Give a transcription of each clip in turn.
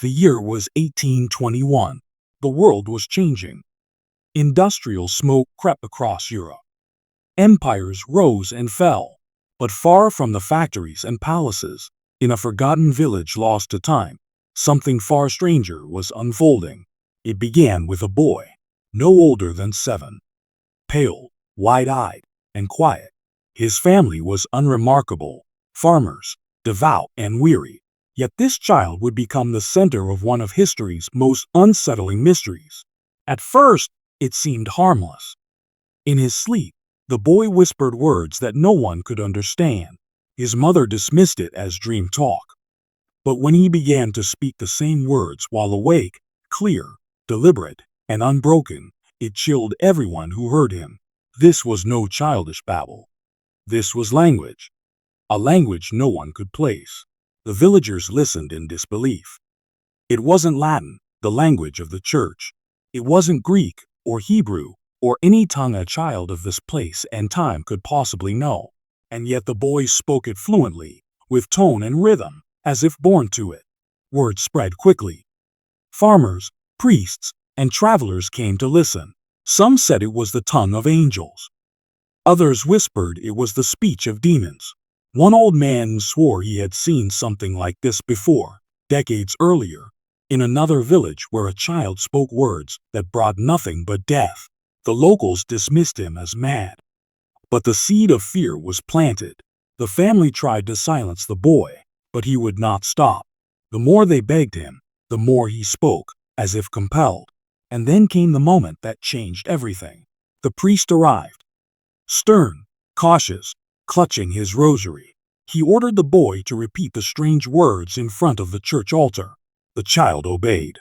The year was 1821. The world was changing. Industrial smoke crept across Europe. Empires rose and fell. But far from the factories and palaces, in a forgotten village lost to time, something far stranger was unfolding. It began with a boy, no older than 7. Pale, wide-eyed, and quiet. His family was unremarkable, farmers, devout and weary. Yet this child would become the center of one of history's most unsettling mysteries. At first, it seemed harmless. In his sleep, the boy whispered words that no one could understand. His mother dismissed it as dream talk. But when he began to speak the same words while awake, clear, deliberate, and unbroken, it chilled everyone who heard him. This was no childish babble. This was language. A language no one could place. The villagers listened in disbelief. It wasn't Latin, the language of the church. It wasn't Greek or Hebrew or any tongue a child of this place and time could possibly know. And yet the boys spoke it fluently, with tone and rhythm, as if born to it. Word spread quickly. Farmers, priests, and travelers came to listen. Some said it was the tongue of angels. Others whispered it was the speech of demons. One old man swore he had seen something like this before, decades earlier, in another village where a child spoke words that brought nothing but death. The locals dismissed him as mad. But the seed of fear was planted. The family tried to silence the boy, but he would not stop. The more they begged him, the more he spoke, as if compelled. And then came the moment that changed everything. The priest arrived. Stern, cautious, clutching his rosary. He ordered the boy to repeat the strange words in front of the church altar. The child obeyed.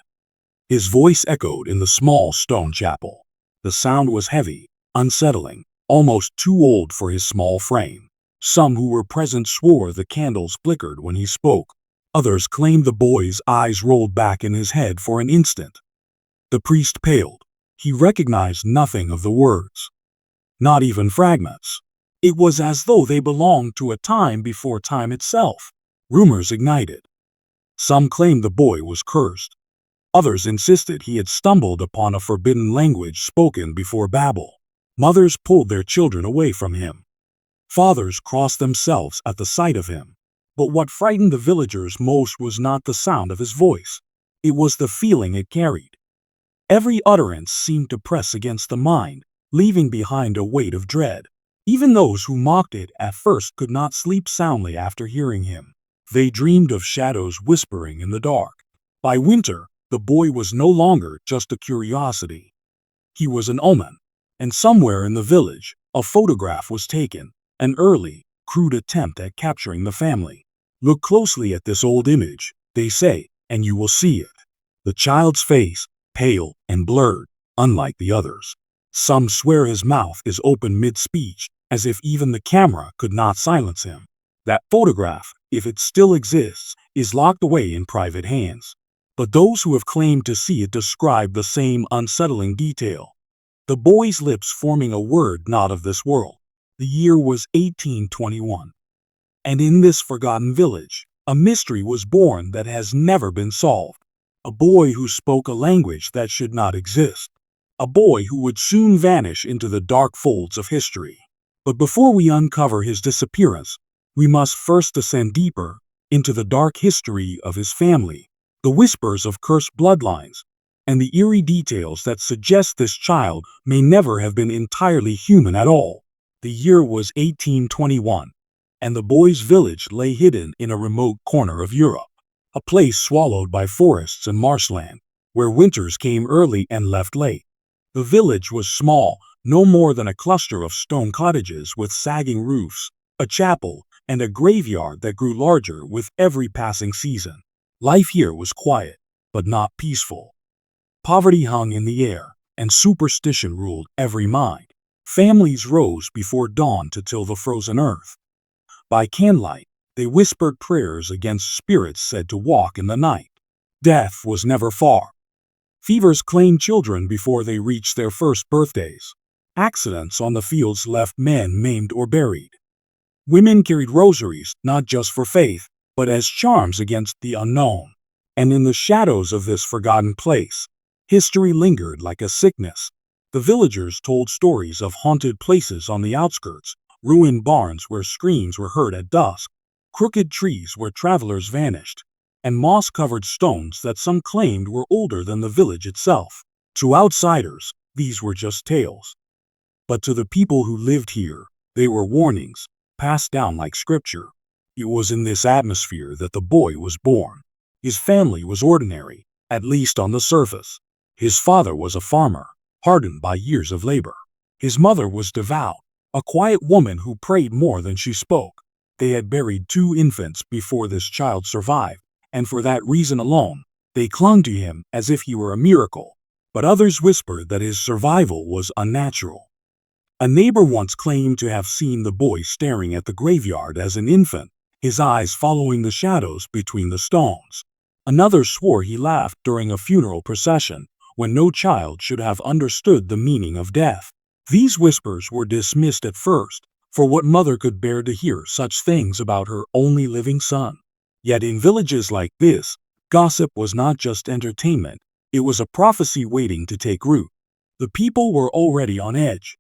His voice echoed in the small stone chapel. The sound was heavy, unsettling, almost too old for his small frame. Some who were present swore the candles flickered when he spoke. Others claimed the boy's eyes rolled back in his head for an instant. The priest paled. He recognized nothing of the words. Not even fragments. It was as though they belonged to a time before time itself. Rumors ignited. Some claimed the boy was cursed. Others insisted he had stumbled upon a forbidden language spoken before Babel. Mothers pulled their children away from him. Fathers crossed themselves at the sight of him. But what frightened the villagers most was not the sound of his voice. It was the feeling it carried. Every utterance seemed to press against the mind, leaving behind a weight of dread. Even those who mocked it at first could not sleep soundly after hearing him. They dreamed of shadows whispering in the dark. By winter, the boy was no longer just a curiosity. He was an omen. And somewhere in the village, a photograph was taken, an early, crude attempt at capturing the family. Look closely at this old image, they say, and you will see it. The child's face, pale and blurred, unlike the others. Some swear his mouth is open mid-speech, as if even the camera could not silence him. That photograph, if it still exists, is locked away in private hands. But those who have claimed to see it describe the same unsettling detail. The boy's lips forming a word not of this world. The year was 1821. And in this forgotten village, a mystery was born that has never been solved. A boy who spoke a language that should not exist. A boy who would soon vanish into the dark folds of history. But before we uncover his disappearance, we must first descend deeper into the dark history of his family, the whispers of cursed bloodlines, and the eerie details that suggest this child may never have been entirely human at all. The year was 1821, and the boy's village lay hidden in a remote corner of Europe, a place swallowed by forests and marshland, where winters came early and left late. The village was small, no more than a cluster of stone cottages with sagging roofs, a chapel, and a graveyard that grew larger with every passing season. Life here was quiet, but not peaceful. Poverty hung in the air, and superstition ruled every mind. Families rose before dawn to till the frozen earth. By candlelight, they whispered prayers against spirits said to walk in the night. Death was never far. Fevers claimed children before they reached their first birthdays. Accidents on the fields left men maimed or buried. Women carried rosaries not just for faith, but as charms against the unknown. And in the shadows of this forgotten place, history lingered like a sickness. The villagers told stories of haunted places on the outskirts, ruined barns where screams were heard at dusk, crooked trees where travelers vanished, and moss-covered stones that some claimed were older than the village itself. To outsiders, these were just tales. But to the people who lived here, they were warnings, passed down like scripture. It was in this atmosphere that the boy was born. His family was ordinary, at least on the surface. His father was a farmer, hardened by years of labor. His mother was devout, a quiet woman who prayed more than she spoke. They had buried 2 infants before this child survived, and for that reason alone, they clung to him as if he were a miracle. But others whispered that his survival was unnatural. A neighbor once claimed to have seen the boy staring at the graveyard as an infant, his eyes following the shadows between the stones. Another swore he laughed during a funeral procession, when no child should have understood the meaning of death. These whispers were dismissed at first, for what mother could bear to hear such things about her only living son? Yet in villages like this, gossip was not just entertainment, it was a prophecy waiting to take root. The people were already on edge.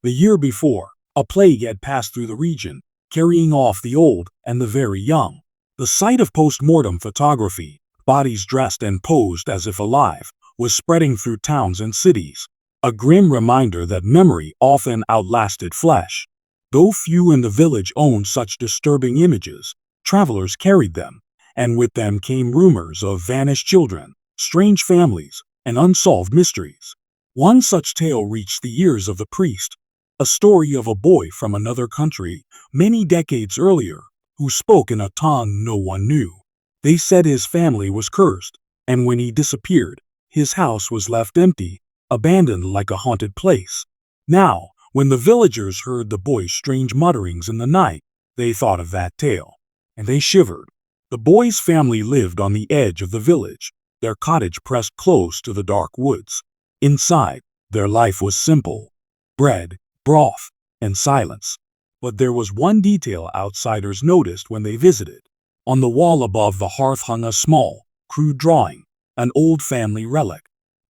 The year before, a plague had passed through the region, carrying off the old and the very young. The sight of post-mortem photography, bodies dressed and posed as if alive, was spreading through towns and cities, a grim reminder that memory often outlasted flesh. Though few in the village owned such disturbing images, travelers carried them, and with them came rumors of vanished children, strange families, and unsolved mysteries. One such tale reached the ears of the priest, a story of a boy from another country, many decades earlier, who spoke in a tongue no one knew. They said his family was cursed, and when he disappeared, his house was left empty, abandoned like a haunted place. Now, when the villagers heard the boy's strange mutterings in the night, they thought of that tale, and they shivered. The boy's family lived on the edge of the village, their cottage pressed close to the dark woods. Inside, their life was simple: bread, broth, and silence. But there was one detail outsiders noticed when they visited. On the wall above the hearth hung a small, crude drawing, an old family relic.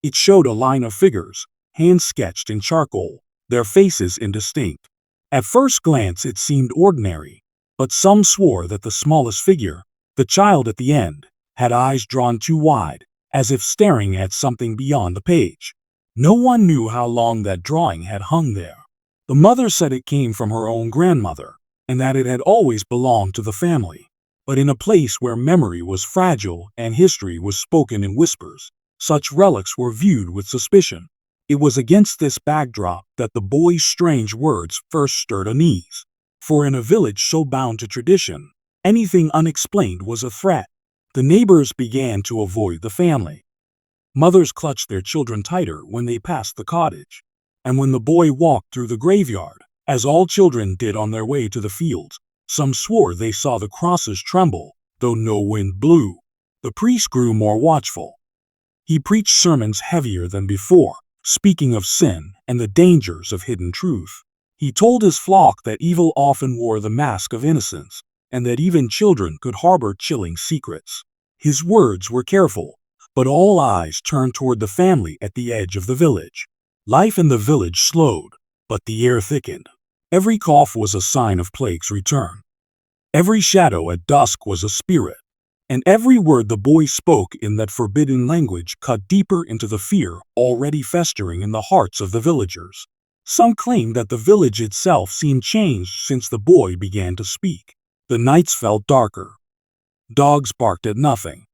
It showed a line of figures, hand-sketched in charcoal, their faces indistinct. At first glance it seemed ordinary, but some swore that the smallest figure, the child at the end, had eyes drawn too wide, as if staring at something beyond the page. No one knew how long that drawing had hung there. The mother said it came from her own grandmother, and that it had always belonged to the family. But in a place where memory was fragile and history was spoken in whispers, such relics were viewed with suspicion. It was against this backdrop that the boy's strange words first stirred unease. For in a village so bound to tradition, anything unexplained was a threat. The neighbors began to avoid the family. Mothers clutched their children tighter when they passed the cottage. And when the boy walked through the graveyard, as all children did on their way to the fields, some swore they saw the crosses tremble, though no wind blew. The priest grew more watchful. He preached sermons heavier than before, speaking of sin and the dangers of hidden truth. He told his flock that evil often wore the mask of innocence, and that even children could harbor chilling secrets. His words were careful, but all eyes turned toward the family at the edge of the village. Life in the village slowed, but the air thickened. Every cough was a sign of plague's return. Every shadow at dusk was a spirit, and every word the boy spoke in that forbidden language cut deeper into the fear already festering in the hearts of the villagers. Some claimed that the village itself seemed changed since the boy began to speak. The nights felt darker. Dogs barked at nothing.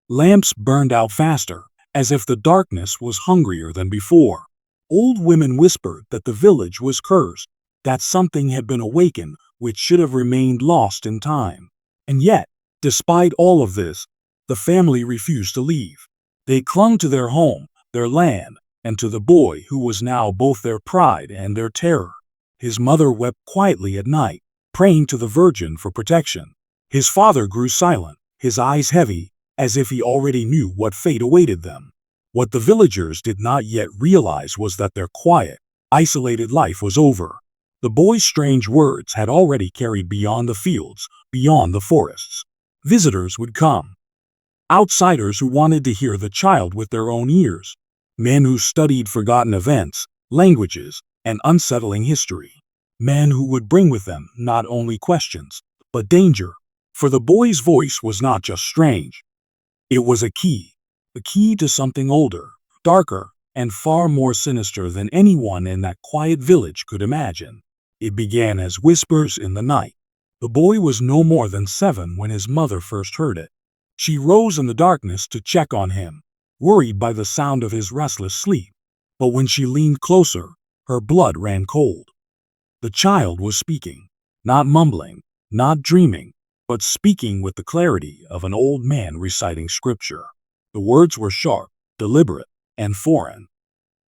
Lamps burned out faster, as if the darkness was hungrier than before. Old women whispered that the village was cursed, that something had been awakened which should have remained lost in time. And yet, despite all of this, the family refused to leave. They clung to their home, their land, and to the boy who was now both their pride and their terror. His mother wept quietly at night, praying to the Virgin for protection. His father grew silent, his eyes heavy, as if he already knew what fate awaited them. What the villagers did not yet realize was that their quiet, isolated life was over. The boy's strange words had already carried beyond the fields, beyond the forests. Visitors would come. outsiders who wanted to hear the child with their own ears, men who studied forgotten events, languages, and unsettling history, men who would bring with them not only questions, but danger. For the boy's voice was not just strange. It was a key to something older, darker, and far more sinister than anyone in that quiet village could imagine. It began as whispers in the night. The boy was no more than 7 when his mother first heard it. She rose in the darkness to check on him, worried by the sound of his restless sleep. But when she leaned closer, her blood ran cold. The child was speaking, not mumbling, not dreaming, but speaking with the clarity of an old man reciting scripture. The words were sharp, deliberate, and foreign,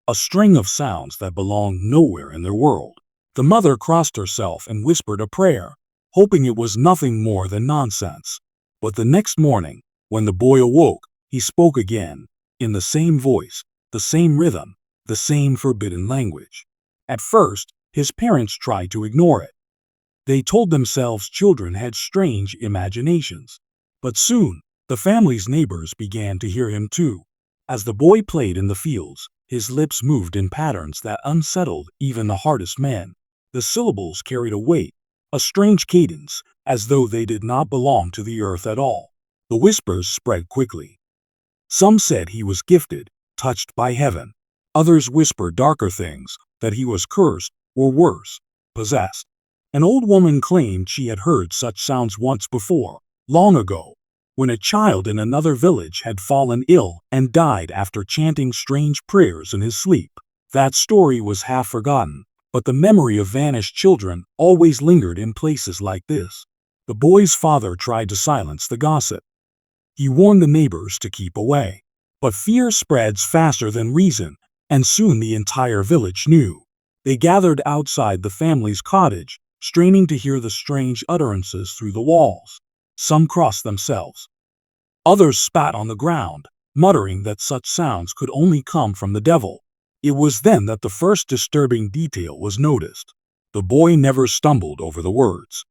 a string of sounds that belonged nowhere in their world. The mother crossed herself and whispered a prayer, hoping it was nothing more than nonsense. But the next morning, when the boy awoke, he spoke again, in the same voice, the same rhythm, the same forbidden language. At first, his parents tried to ignore it. They told themselves children had strange imaginations. But soon, the family's neighbors began to hear him too. As the boy played in the fields, his lips moved in patterns that unsettled even the hardest men. The syllables carried a weight, a strange cadence, as though they did not belong to the earth at all. The whispers spread quickly. Some said he was gifted, touched by heaven. Others whispered darker things, that he was cursed, or worse, possessed. An old woman claimed she had heard such sounds once before, long ago, when a child in another village had fallen ill and died after chanting strange prayers in his sleep. That story was half forgotten, but the memory of vanished children always lingered in places like this. The boy's father tried to silence the gossip. He warned the neighbors to keep away. But fear spreads faster than reason, and soon the entire village knew. They gathered outside the family's cottage, straining to hear the strange utterances through the walls. Some crossed themselves. Others spat on the ground, muttering that such sounds could only come from the devil. It was then that the first disturbing detail was noticed. The boy never stumbled over the words,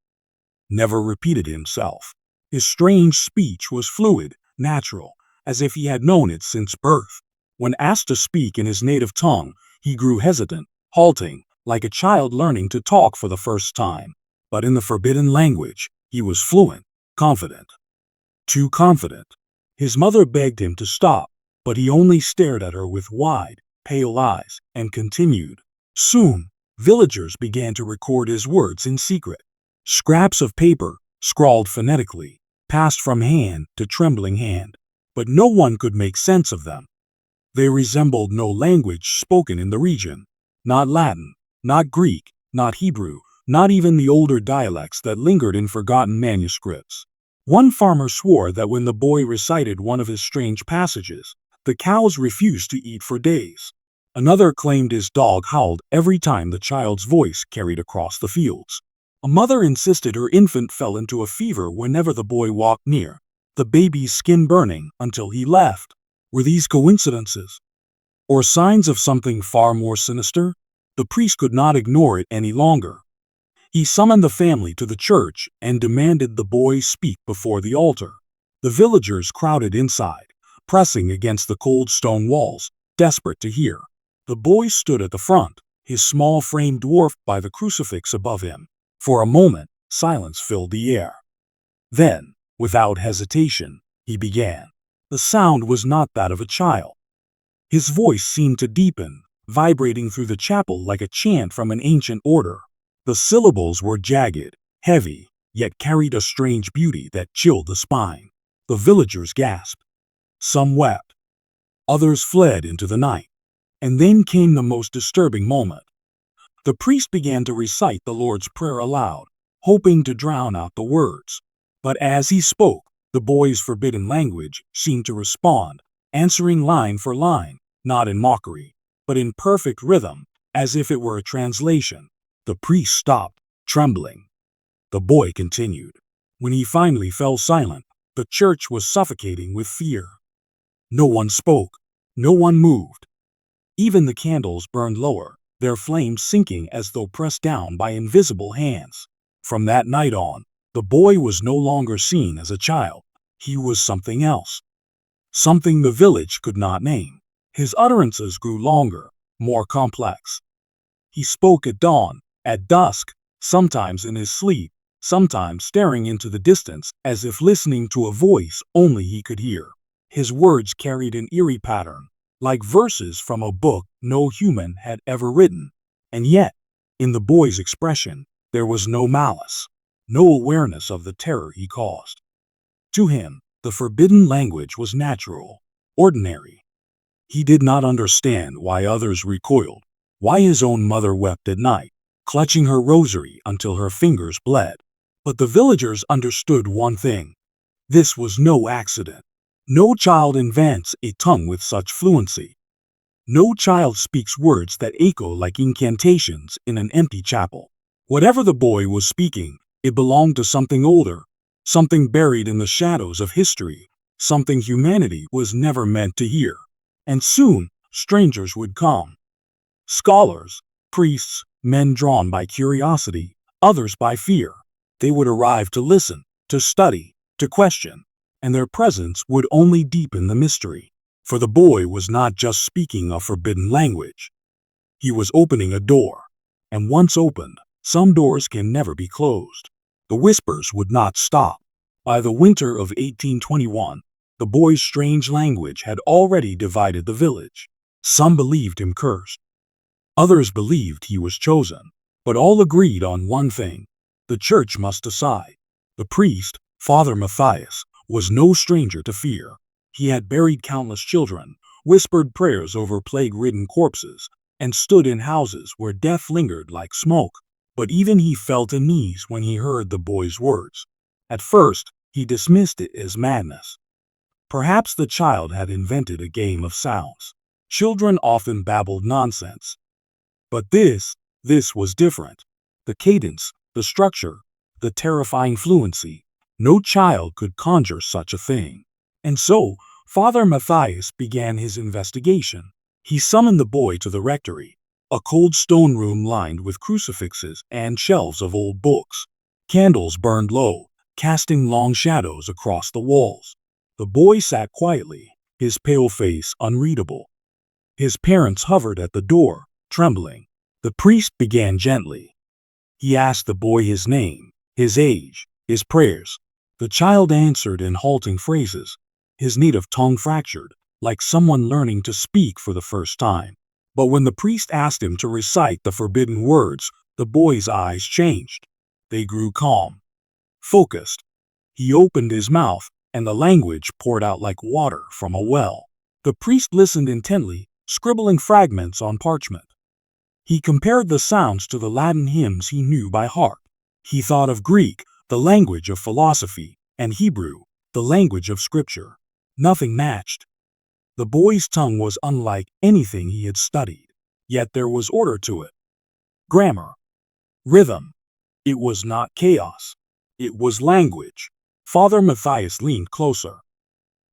never repeated himself. His strange speech was fluid, natural, as if he had known it since birth. When asked to speak in his native tongue, he grew hesitant, halting, like a child learning to talk for the first time. But in the forbidden language, he was fluent, confident. Too confident. His mother begged him to stop, but he only stared at her with wide, pale eyes, and continued. Soon, villagers began to record his words in secret. Scraps of paper, scrawled phonetically, passed from hand to trembling hand, but no one could make sense of them. They resembled no language spoken in the region. Not Latin, not Greek, not Hebrew, not even the older dialects that lingered in forgotten manuscripts. One farmer swore that when the boy recited one of his strange passages, the cows refused to eat for days. Another claimed his dog howled every time the child's voice carried across the fields. A mother insisted her infant fell into a fever whenever the boy walked near, the baby's skin burning until he left. Were these coincidences? Or signs of something far more sinister? The priest could not ignore it any longer. He summoned the family to the church and demanded the boy speak before the altar. The villagers crowded inside, pressing against the cold stone walls, desperate to hear. The boy stood at the front, his small frame dwarfed by the crucifix above him. For a moment, silence filled the air. Then, without hesitation, he began. The sound was not that of a child. His voice seemed to deepen, vibrating through the chapel like a chant from an ancient order. The syllables were jagged, heavy, yet carried a strange beauty that chilled the spine. The villagers gasped. Some wept. Others fled into the night. And then came the most disturbing moment. The priest began to recite the Lord's Prayer aloud, hoping to drown out the words. But as he spoke, the boy's forbidden language seemed to respond, answering line for line, not in mockery, but in perfect rhythm, as if it were a translation. The priest stopped, trembling. The boy continued. When he finally fell silent, the church was suffocating with fear. No one spoke. No one moved. Even the candles burned lower, their flames sinking as though pressed down by invisible hands. From that night on, the boy was no longer seen as a child. He was something else. something the village could not name. His utterances grew longer, more complex. He spoke at dawn, at dusk, sometimes in his sleep, sometimes staring into the distance as if listening to a voice only he could hear. His words carried an eerie pattern, like verses from a book no human had ever written. And yet, in the boy's expression, there was no malice, no awareness of the terror he caused. To him, the forbidden language was natural, ordinary. He did not understand why others recoiled, why his own mother wept at night, clutching her rosary until her fingers bled. But the villagers understood one thing. This was no accident. No child invents a tongue with such fluency. No child speaks words that echo like incantations in an empty chapel. Whatever the boy was speaking, it belonged to something older, something buried in the shadows of history, something humanity was never meant to hear. And soon, strangers would come. Scholars, priests, men drawn by curiosity, others by fear. They would arrive to listen, to study, to question, and their presence would only deepen the mystery. For the boy was not just speaking a forbidden language. He was opening a door. And once opened, some doors can never be closed. The whispers would not stop. By the winter of 1821, the boy's strange language had already divided the village. Some believed him cursed. Others believed he was chosen. But all agreed on one thing. The church must decide. The priest, Father Matthias, was no stranger to fear. He had buried countless children, whispered prayers over plague-ridden corpses, and stood in houses where death lingered like smoke. But even he felt unease when he heard the boy's words. At first, he dismissed it as madness. Perhaps the child had invented a game of sounds. Children often babbled nonsense. But this was different. The cadence, the structure, the terrifying fluency. No child could conjure such a thing. And so, Father Matthias began his investigation. He summoned the boy to the rectory, a cold stone room lined with crucifixes and shelves of old books. Candles burned low, casting long shadows across the walls. The boy sat quietly, his pale face unreadable. His parents hovered at the door, trembling. The priest began gently. He asked the boy his name, his age, his prayers. The child answered in halting phrases, his native tongue fractured, like someone learning to speak for the first time. But when the priest asked him to recite the forbidden words, the boy's eyes changed. They grew calm, focused. He opened his mouth, and the language poured out like water from a well. The priest listened intently, scribbling fragments on parchment. He compared the sounds to the Latin hymns he knew by heart. He thought of Greek, the language of philosophy, and Hebrew, the language of scripture. Nothing matched. The boy's tongue was unlike anything he had studied, yet there was order to it. Grammar, rhythm. It was not chaos. It was language. Father Matthias leaned closer.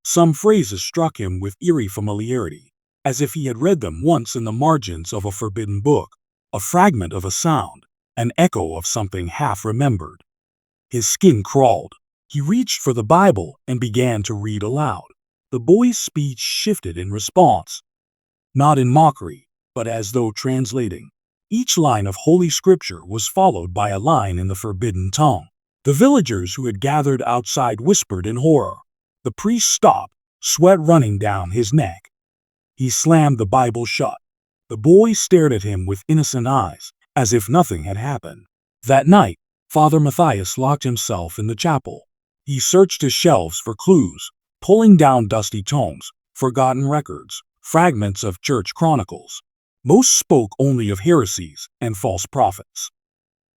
Some phrases struck him with eerie familiarity, as if he had read them once in the margins of a forbidden book, a fragment of a sound, an echo of something half-remembered. His skin crawled. He reached for the Bible and began to read aloud. The boy's speech shifted in response, not in mockery, but as though translating. Each line of Holy Scripture was followed by a line in the forbidden tongue. The villagers who had gathered outside whispered in horror. The priest stopped, sweat running down his neck. He slammed the Bible shut. The boy stared at him with innocent eyes, as if nothing had happened. That night, Father Matthias locked himself in the chapel. He searched his shelves for clues, pulling down dusty tomes, forgotten records, fragments of church chronicles. Most spoke only of heresies and false prophets.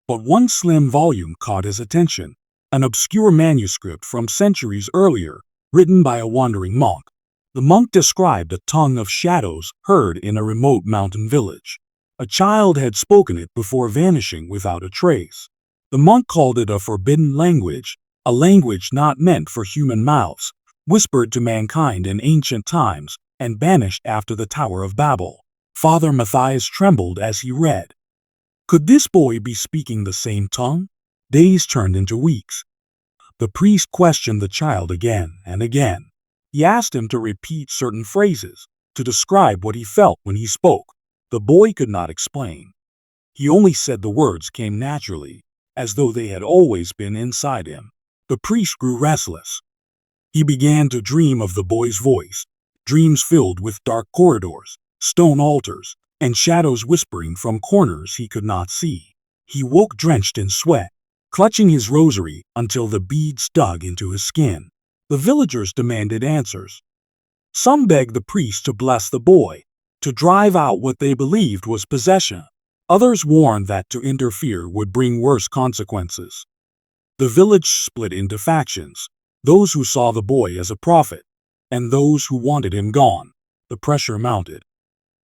But one slim volume caught his attention, an obscure manuscript from centuries earlier, written by a wandering monk. The monk described a tongue of shadows heard in a remote mountain village. A child had spoken it before vanishing without a trace. The monk called it a forbidden language, a language not meant for human mouths, whispered to mankind in ancient times, and banished after the Tower of Babel. Father Matthias trembled as he read. Could this boy be speaking the same tongue? Days turned into weeks. The priest questioned the child again and again. He asked him to repeat certain phrases, to describe what he felt when he spoke. The boy could not explain. He only said the words came naturally, as though they had always been inside him. The priest grew restless. He began to dream of the boy's voice, dreams filled with dark corridors, stone altars, and shadows whispering from corners he could not see. He woke drenched in sweat, clutching his rosary until the beads dug into his skin. The villagers demanded answers. Some begged the priest to bless the boy, to drive out what they believed was possession. Others warned that to interfere would bring worse consequences. The village split into factions, those who saw the boy as a prophet, and those who wanted him gone. The pressure mounted.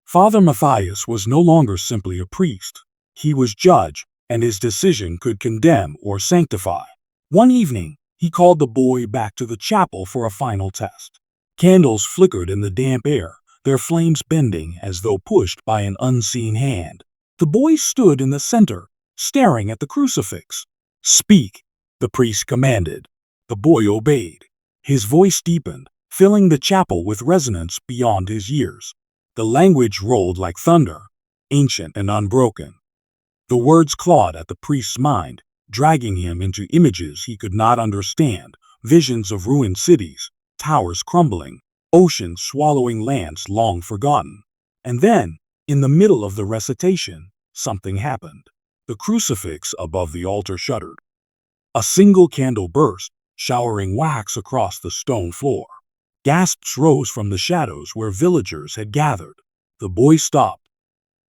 Father Matthias was no longer simply a priest. He was judge, and his decision could condemn or sanctify. One evening, he called the boy back to the chapel for a final test. Candles flickered in the damp air, their flames bending as though pushed by an unseen hand. The boy stood in the center, staring at the crucifix. "Speak," the priest commanded. The boy obeyed. His voice deepened, filling the chapel with resonance beyond his years. The language rolled like thunder, ancient and unbroken. The words clawed at the priest's mind, dragging him into images he could not understand, visions of ruined cities, towers crumbling, oceans swallowing lands long forgotten. And then, in the middle of the recitation, something happened. The crucifix above the altar shuddered. A single candle burst, showering wax across the stone floor. Gasps rose from the shadows where villagers had gathered. The boy stopped,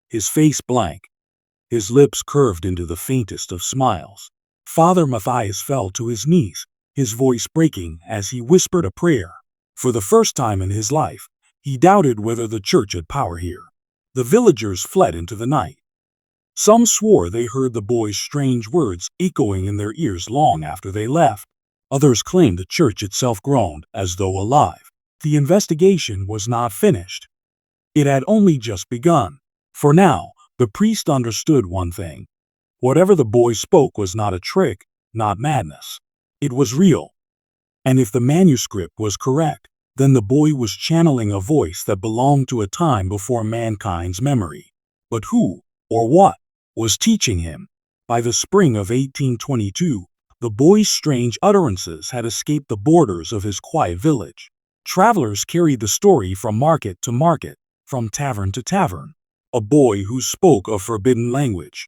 his face blank, his lips curved into the faintest of smiles. Father Matthias fell to his knees, his voice breaking as he whispered a prayer. For the first time in his life, he doubted whether the church had power here. The villagers fled into the night. Some swore they heard the boy's strange words echoing in their ears long after they left. Others claimed the church itself groaned as though alive. The investigation was not finished. It had only just begun. For now, the priest understood one thing. Whatever the boy spoke was not a trick, not madness. It was real. And if the manuscript was correct, then the boy was channeling a voice that belonged to a time before mankind's memory. But who, or what, was teaching him? By the spring of 1822, the boy's strange utterances had escaped the borders of his quiet village. Travelers carried the story from market to market, from tavern to tavern. A boy who spoke a forbidden language.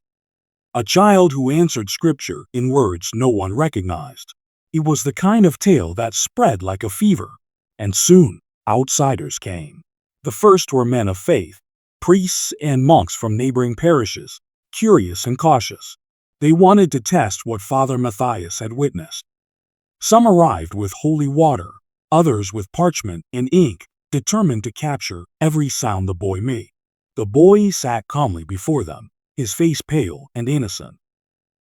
A child who answered scripture in words no one recognized. It was the kind of tale that spread like a fever. And soon, outsiders came. The first were men of faith, priests and monks from neighboring parishes, curious and cautious. They wanted to test what Father Matthias had witnessed. Some arrived with holy water, others with parchment and ink, determined to capture every sound the boy made. The boy sat calmly before them, his face pale and innocent.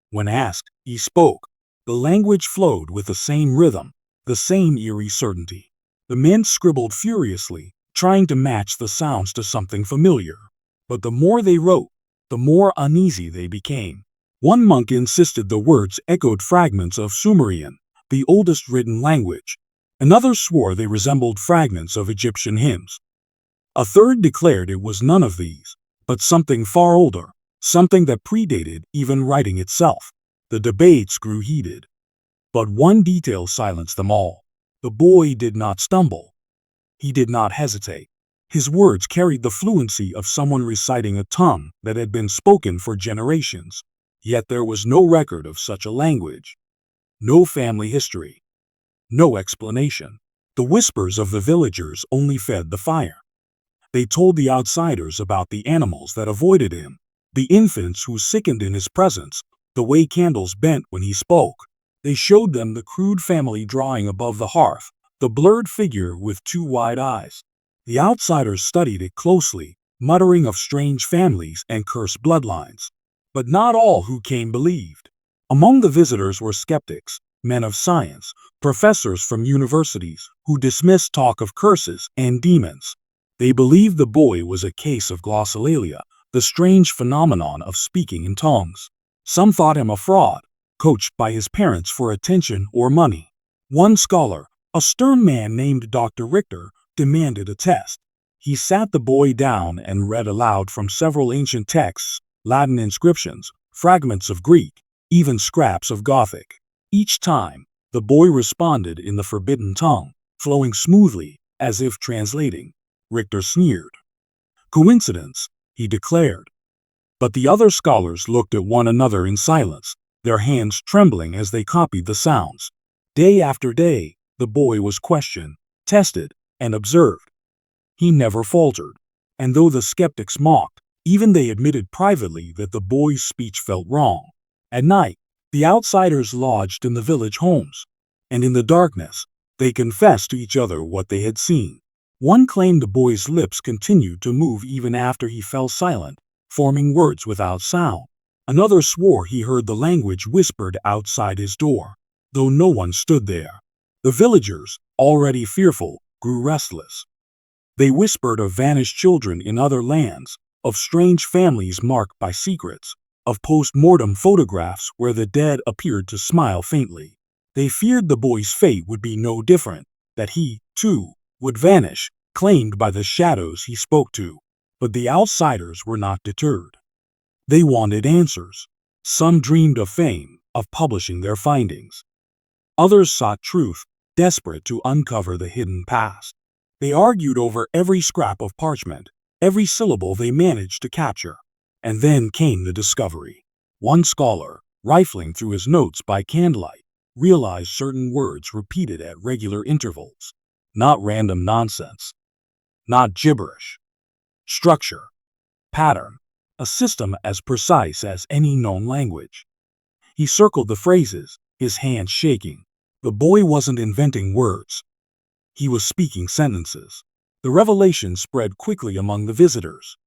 When asked, he spoke. The language flowed with the same rhythm, the same eerie certainty. The men scribbled furiously, trying to match the sounds to something familiar. But the more they wrote, the more uneasy they became. One monk insisted the words echoed fragments of Sumerian, the oldest written language. Another swore they resembled fragments of Egyptian hymns. A third declared it was none of these, but something far older, something that predated even writing itself. The debates grew heated. But one detail silenced them all. The boy did not stumble. He did not hesitate. His words carried the fluency of someone reciting a tongue that had been spoken for generations. Yet there was no record of such a language. No family history. No explanation. The whispers of the villagers only fed the fire. They told the outsiders about the animals that avoided him, the infants who sickened in his presence, the way candles bent when he spoke. They showed them the crude family drawing above the hearth, the blurred figure with two wide eyes. The outsiders studied it closely, muttering of strange families and cursed bloodlines. But not all who came believed. Among the visitors were skeptics, men of science, professors from universities, who dismissed talk of curses and demons. They believed the boy was a case of glossolalia, the strange phenomenon of speaking in tongues. Some thought him a fraud, coached by his parents for attention or money. One scholar, A stern man named Dr. Richter demanded a test. He sat the boy down and read aloud from several ancient texts, Latin inscriptions, fragments of Greek, even scraps of Gothic. Each time, the boy responded in the forbidden tongue, flowing smoothly, as if translating. Richter sneered. Coincidence, he declared. But the other scholars looked at one another in silence, their hands trembling as they copied the sounds. Day after day, the boy was questioned, tested, and observed. He never faltered, and though the skeptics mocked, even they admitted privately that the boy's speech felt wrong. At night, the outsiders lodged in the village homes, and in the darkness, they confessed to each other what they had seen. One claimed the boy's lips continued to move even after he fell silent, forming words without sound. Another swore he heard the language whispered outside his door, though no one stood there. The villagers, already fearful, grew restless. They whispered of vanished children in other lands, of strange families marked by secrets, of post-mortem photographs where the dead appeared to smile faintly. They feared the boy's fate would be no different, that he, too, would vanish, claimed by the shadows he spoke to. But the outsiders were not deterred. They wanted answers. Some dreamed of fame, of publishing their findings. Others sought truth, desperate to uncover the hidden past. They argued over every scrap of parchment, every syllable they managed to capture. And then came the discovery. One scholar, rifling through his notes by candlelight, realized certain words repeated at regular intervals. Not random nonsense. Not gibberish. Structure. Pattern. A system as precise as any known language. He circled the phrases, his hands shaking. The boy wasn't inventing words. He was speaking sentences. The revelation spread quickly among the visitors.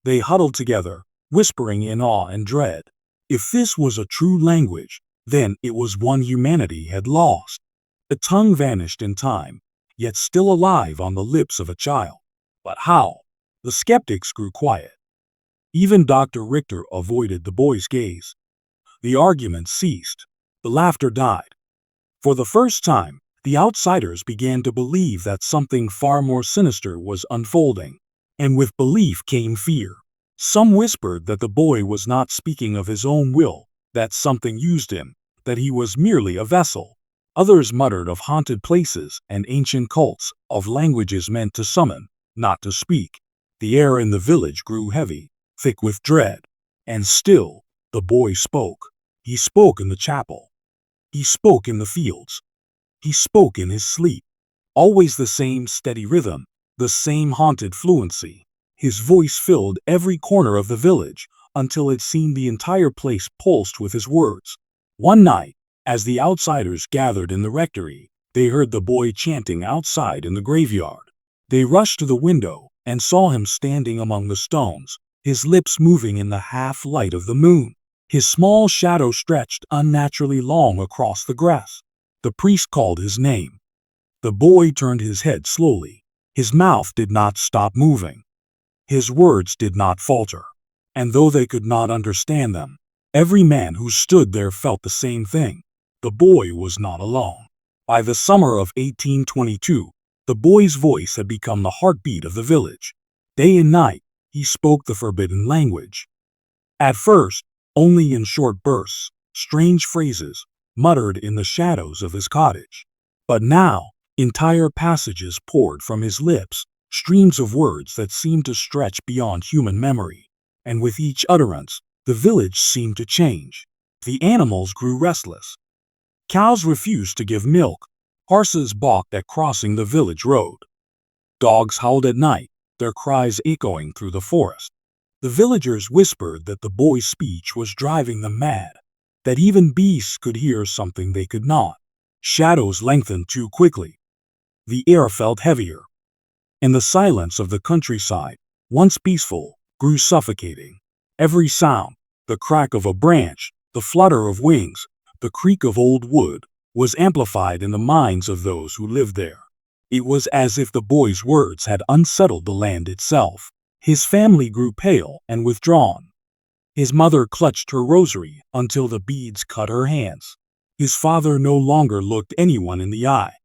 They huddled together, whispering in awe and dread. If this was a true language, then it was one humanity had lost. The tongue vanished in time, yet still alive on the lips of a child. But how? The skeptics grew quiet. Even Dr. Richter avoided the boy's gaze. The argument ceased. The laughter died. For the first time, the outsiders began to believe that something far more sinister was unfolding. And with belief came fear. Some whispered that the boy was not speaking of his own will, that something used him, that he was merely a vessel. Others muttered of haunted places and ancient cults, of languages meant to summon, not to speak. The air in the village grew heavy, thick with dread. And still, the boy spoke. He spoke in the chapel. He spoke in the fields. He spoke in his sleep. Always the same steady rhythm, the same haunted fluency. His voice filled every corner of the village, until it seemed the entire place pulsed with his words. One night, as the outsiders gathered in the rectory, they heard the boy chanting outside in the graveyard. They rushed to the window and saw him standing among the stones, his lips moving in the half-light of the moon. His small shadow stretched unnaturally long across the grass. The priest called his name. The boy turned his head slowly. His mouth did not stop moving. His words did not falter. And though they could not understand them, every man who stood there felt the same thing. The boy was not alone. By the summer of 1822, the boy's voice had become the heartbeat of the village. Day and night, he spoke the forbidden language. At first, only in short bursts, strange phrases, muttered in the shadows of his cottage. But now, entire passages poured from his lips, streams of words that seemed to stretch beyond human memory. And with each utterance, the village seemed to change. The animals grew restless. Cows refused to give milk. Horses balked at crossing the village road. Dogs howled at night, their cries echoing through the forest. The villagers whispered that the boy's speech was driving them mad, that even beasts could hear something they could not. Shadows lengthened too quickly. The air felt heavier. And the silence of the countryside, once peaceful, grew suffocating. Every sound, the crack of a branch, the flutter of wings, the creak of old wood, was amplified in the minds of those who lived there. It was as if the boy's words had unsettled the land itself. His family grew pale and withdrawn. His mother clutched her rosary until the beads cut her hands. His father no longer looked anyone in the eye.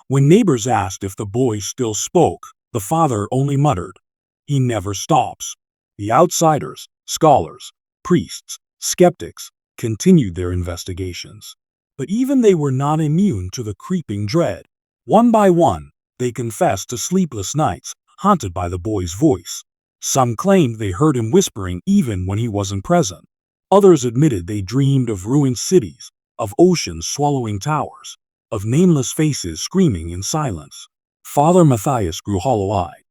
When neighbors asked if the boy still spoke, the father only muttered, "He never stops." The outsiders, scholars, priests, skeptics, continued their investigations. But even they were not immune to the creeping dread. One by one, they confessed to sleepless nights, haunted by the boy's voice. Some claimed they heard him whispering even when he wasn't present. Others admitted they dreamed of ruined cities, of oceans swallowing towers, of nameless faces screaming in silence. Father Matthias grew hollow-eyed.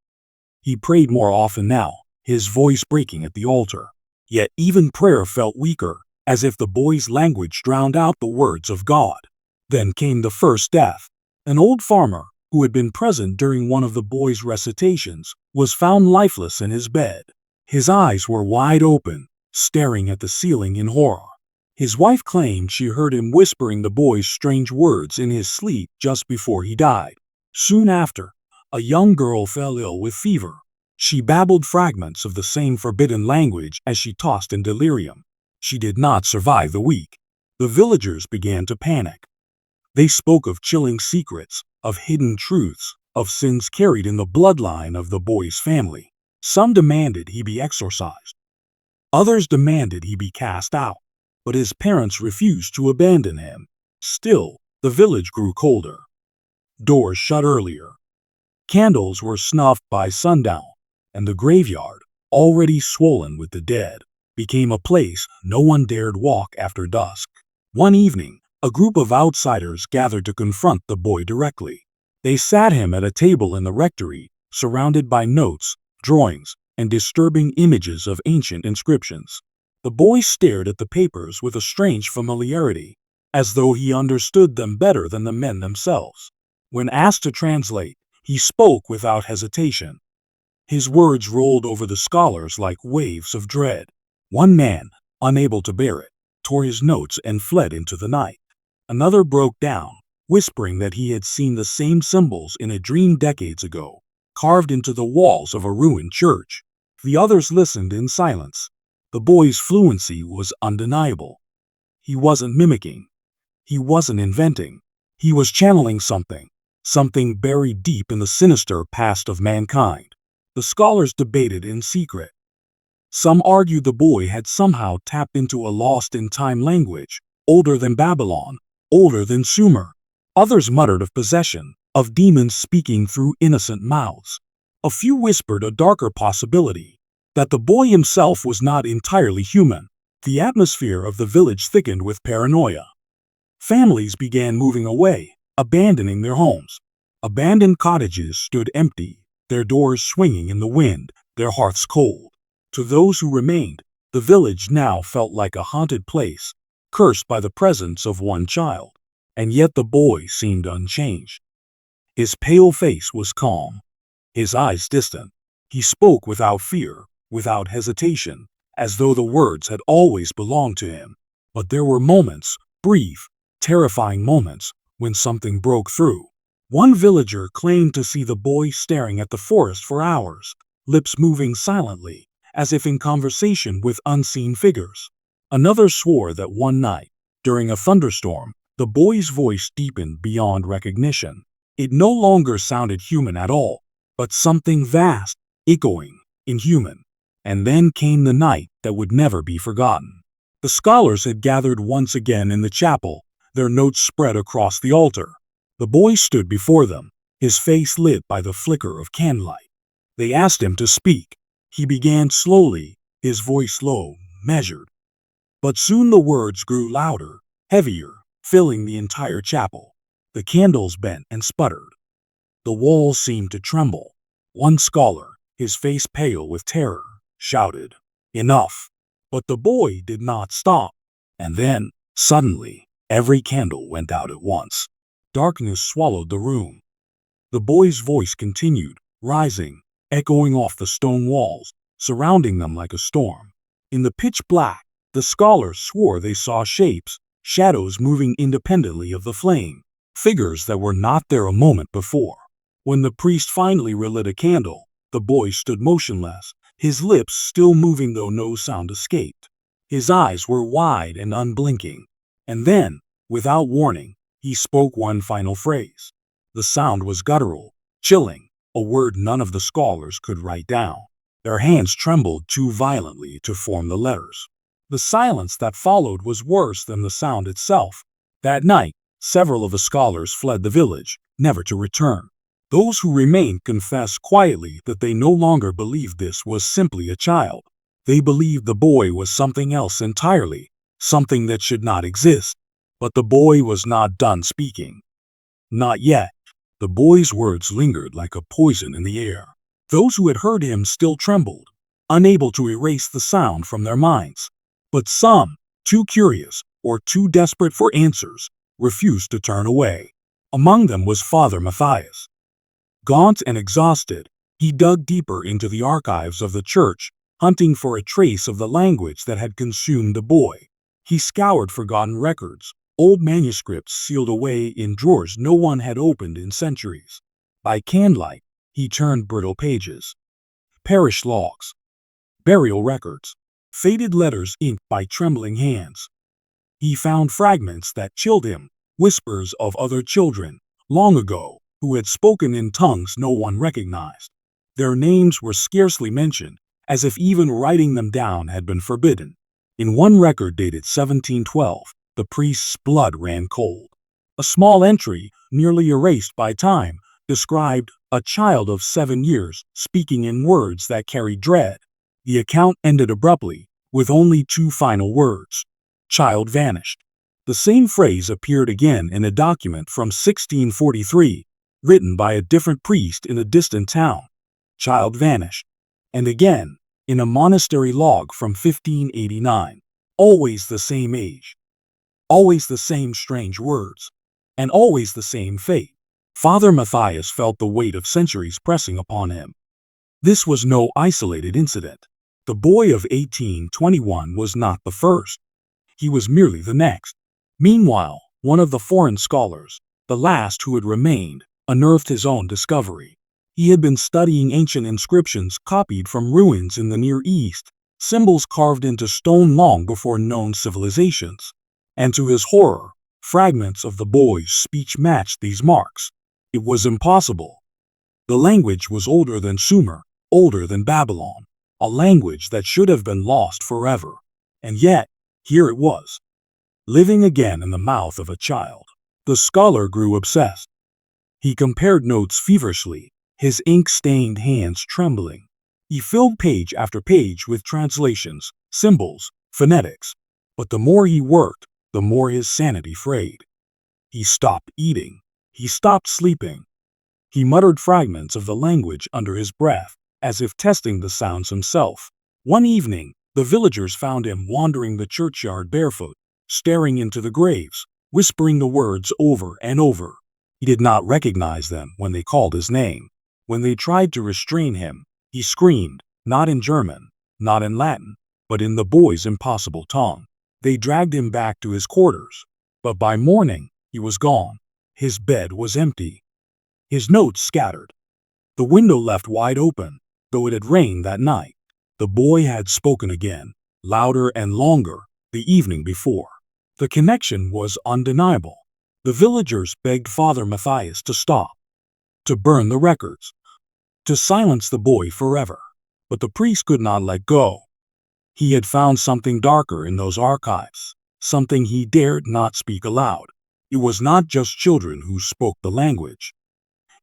He prayed more often now, his voice breaking at the altar. Yet even prayer felt weaker, as if the boy's language drowned out the words of God. Then came the first death. An old farmer, who had been present during one of the boy's recitations, was found lifeless in his bed. His eyes were wide open, staring at the ceiling in horror. His wife claimed she heard him whispering the boy's strange words in his sleep just before he died. Soon after, a young girl fell ill with fever. She babbled fragments of the same forbidden language as she tossed in delirium. She did not survive the week. The villagers began to panic. They spoke of chilling secrets, of hidden truths, of sins carried in the bloodline of the boy's family. Some demanded he be exorcised. Others demanded he be cast out. But his parents refused to abandon him. Still, the village grew colder. Doors shut earlier. Candles were snuffed by sundown, and the graveyard, already swollen with the dead, became a place no one dared walk after dusk. One evening, a group of outsiders gathered to confront the boy directly. They sat him at a table in the rectory, surrounded by notes, drawings, and disturbing images of ancient inscriptions. The boy stared at the papers with a strange familiarity, as though he understood them better than the men themselves. When asked to translate, he spoke without hesitation. His words rolled over the scholars like waves of dread. One man, unable to bear it, tore his notes and fled into the night. Another broke down, whispering that he had seen the same symbols in a dream decades ago, carved into the walls of a ruined church. The others listened in silence. The boy's fluency was undeniable. He wasn't mimicking. He wasn't inventing. He was channeling something buried deep in the sinister past of mankind. The scholars debated in secret. Some argued the boy had somehow tapped into a lost-in-time language, older than Babylon, older than Sumer. Others muttered of possession, of demons speaking through innocent mouths. A few whispered a darker possibility, that the boy himself was not entirely human. The atmosphere of the village thickened with paranoia. Families began moving away, abandoning their homes. Abandoned cottages stood empty, their doors swinging in the wind, their hearths cold. To those who remained, the village now felt like a haunted place, cursed by the presence of one child. And yet the boy seemed unchanged. His pale face was calm, his eyes distant. He spoke without fear, without hesitation, as though the words had always belonged to him. But there were moments, brief, terrifying moments, when something broke through. One villager claimed to see the boy staring at the forest for hours, lips moving silently, as if in conversation with unseen figures. Another swore that one night, during a thunderstorm, the boy's voice deepened beyond recognition. It no longer sounded human at all, but something vast, echoing, inhuman. And then came the night that would never be forgotten. The scholars had gathered once again in the chapel, their notes spread across the altar. The boy stood before them, his face lit by the flicker of candlelight. They asked him to speak. He began slowly, his voice low, measured. But soon the words grew louder, heavier, filling the entire chapel. The candles bent and sputtered. The walls seemed to tremble. One scholar, his face pale with terror, shouted, "Enough!" But the boy did not stop. And then, suddenly, every candle went out at once. Darkness swallowed the room. The boy's voice continued, rising, echoing off the stone walls, surrounding them like a storm. In the pitch black, the scholars swore they saw shapes, shadows moving independently of the flame, figures that were not there a moment before. When the priest finally relit a candle, the boy stood motionless, his lips still moving though no sound escaped. His eyes were wide and unblinking. And then, without warning, he spoke one final phrase. The sound was guttural, chilling, a word none of the scholars could write down. Their hands trembled too violently to form the letters. The silence that followed was worse than the sound itself. That night, several of the scholars fled the village, never to return. Those who remained confessed quietly that they no longer believed this was simply a child. They believed the boy was something else entirely, something that should not exist. But the boy was not done speaking. Not yet. The boy's words lingered like a poison in the air. Those who had heard him still trembled, unable to erase the sound from their minds. But some, too curious or too desperate for answers, refused to turn away. Among them was Father Matthias. Gaunt and exhausted, he dug deeper into the archives of the church, hunting for a trace of the language that had consumed the boy. He scoured forgotten records, old manuscripts sealed away in drawers no one had opened in centuries. By candlelight, he turned brittle pages. Parish logs, burial records, faded letters inked by trembling hands. He found fragments that chilled him, whispers of other children, long ago, who had spoken in tongues no one recognized. Their names were scarcely mentioned, as if even writing them down had been forbidden. In one record dated 1712, the priest's blood ran cold. A small entry, nearly erased by time, described a child of 7 years speaking in words that carried dread. The account ended abruptly, with only 2 final words. Child vanished. The same phrase appeared again in a document from 1643, written by a different priest in a distant town. Child vanished. And again, in a monastery log from 1589. Always the same age. Always the same strange words. And always the same fate. Father Matthias felt the weight of centuries pressing upon him. This was no isolated incident. The boy of 1821 was not the first. He was merely the next. Meanwhile, one of the foreign scholars, the last who had remained, unearthed his own discovery. He had been studying ancient inscriptions copied from ruins in the Near East, symbols carved into stone long before known civilizations. And to his horror, fragments of the boy's speech matched these marks. It was impossible. The language was older than Sumer, older than Babylon, a language that should have been lost forever. And yet, here it was, living again in the mouth of a child. The scholar grew obsessed. He compared notes feverishly, his ink-stained hands trembling. He filled page after page with translations, symbols, phonetics. But the more he worked, the more his sanity frayed. He stopped eating. He stopped sleeping. He muttered fragments of the language under his breath, as if testing the sounds himself. One evening, the villagers found him wandering the churchyard barefoot, staring into the graves, whispering the words over and over. He did not recognize them when they called his name. When they tried to restrain him, he screamed, not in German, not in Latin, but in the boy's impossible tongue. They dragged him back to his quarters, but by morning he was gone. His bed was empty. His notes scattered. The window left wide open, though it had rained that night. The boy had spoken again, louder and longer, the evening before. The connection was undeniable. The villagers begged Father Matthias to stop, to burn the records, to silence the boy forever. But the priest could not let go. He had found something darker in those archives, something he dared not speak aloud. It was not just children who spoke the language.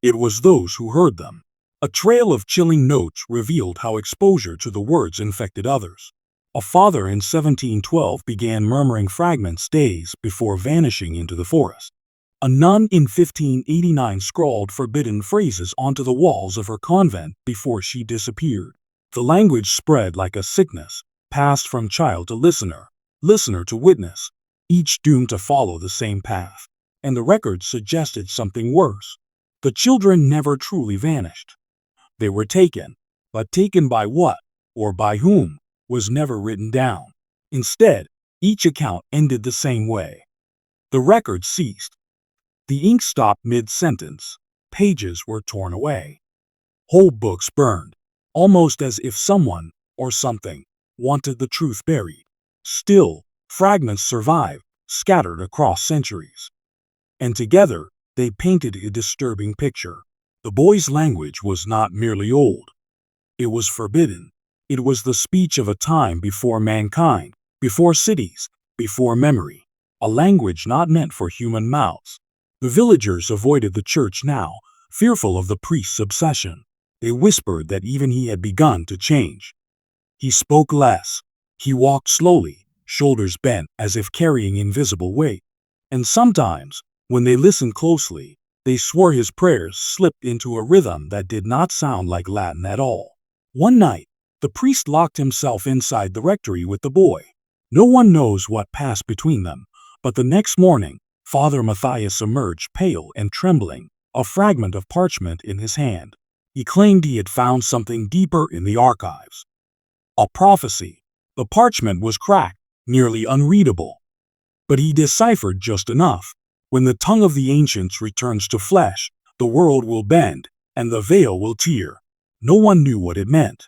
It was those who heard them. A trail of chilling notes revealed how exposure to the words infected others. A father in 1712 began murmuring fragments days before vanishing into the forest. A nun in 1589 scrawled forbidden phrases onto the walls of her convent before she disappeared. The language spread like a sickness, passed from child to listener, listener to witness, each doomed to follow the same path. And the records suggested something worse. The children never truly vanished. They were taken, but taken by what, or by whom, was never written down. Instead, each account ended the same way. The record ceased. The ink stopped mid-sentence. Pages were torn away. Whole books burned, almost as if someone, or something, wanted the truth buried. Still, fragments survived, scattered across centuries. And together, they painted a disturbing picture. The boy's language was not merely old. It was forbidden. It was the speech of a time before mankind, before cities, before memory. A language not meant for human mouths. The villagers avoided the church now, fearful of the priest's obsession. They whispered that even he had begun to change. He spoke less. He walked slowly, shoulders bent as if carrying invisible weight. And sometimes, when they listened closely, they swore his prayers slipped into a rhythm that did not sound like Latin at all. One night, the priest locked himself inside the rectory with the boy. No one knows what passed between them, but the next morning, Father Matthias emerged pale and trembling, a fragment of parchment in his hand. He claimed he had found something deeper in the archives. A prophecy. The parchment was cracked, nearly unreadable. But he deciphered just enough. When the tongue of the ancients returns to flesh, the world will bend, and the veil will tear. No one knew what it meant.